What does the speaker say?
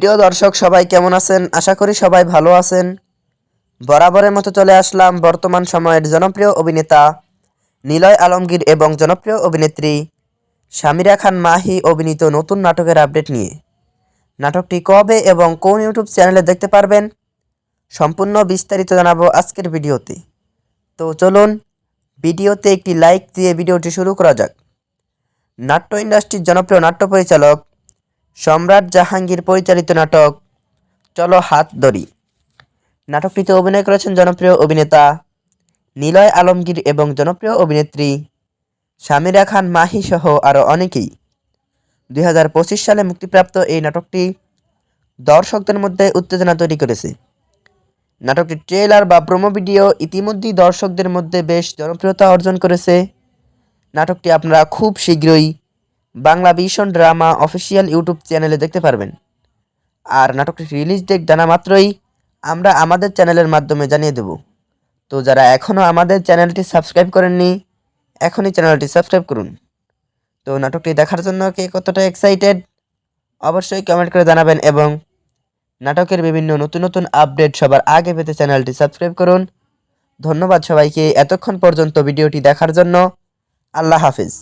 প্রিয় দর্শক সবাই কেমন আছেন? আশা করি সবাই ভালো আছেন। বরাবরের মতো চলে আসলাম বর্তমান সময়ের জনপ্রিয় অভিনেতা নিলয় আলমগীর এবং জনপ্রিয় অভিনেত্রী সামিরা খান মাহি অভিনীত নতুন নাটকের আপডেট নিয়ে। নাটকটি কবে এবং কোন ইউটিউব চ্যানেলে দেখতে পারবেন সম্পূর্ণ বিস্তারিত জানাবো আজকের ভিডিওতে। তো চলুন ভিডিওতে একটি লাইক দিয়ে ভিডিওটি শুরু করা যাক। নাট্য ইন্ডাস্ট্রির জনপ্রিয় নাট্য পরিচালক সম্রাট জাহাঙ্গীর পরিচালিত নাটক চলো হাত ধরি। নাটকটিতে অভিনয় করেছেন জনপ্রিয় অভিনেতা নিলয় আলমগীর এবং জনপ্রিয় অভিনেত্রী সামিরা খান মাহি সহ আরও অনেকেই। 2025 সালে মুক্তিপ্রাপ্ত এই নাটকটি দর্শকদের মধ্যে উত্তেজনা তৈরি করেছে। নাটকটির ট্রেলার বা প্রোমো ভিডিও ইতিমধ্যেই দর্শকদের মধ্যে বেশ জনপ্রিয়তা অর্জন করেছে। নাটকটি আপনারা খুব শীঘ্রই Bangla vision drama official YouTube চ্যানেলে দেখতে পারবেন। আর নাটকটির রিলিজ ডেট জানা মাত্রই আমরা আমাদের চ্যানেলের মাধ্যমে জানিয়ে দেব। তো যারা এখনও আমাদের চ্যানেলটি সাবস্ক্রাইব করেননি এখনই চ্যানেলটি সাবস্ক্রাইব করুন। তো নাটকটি দেখার জন্য কে কতটা এক্সাইটেড অবশ্যই কমেন্ট করে জানাবেন এবং নাটকের বিভিন্ন নতুন নতুন আপডেট সবার আগে পেতে চ্যানেলটি সাবস্ক্রাইব করুন। ধন্যবাদ সবাইকে এতক্ষণ পর্যন্ত ভিডিওটি দেখার জন্য। আল্লাহ হাফিজ।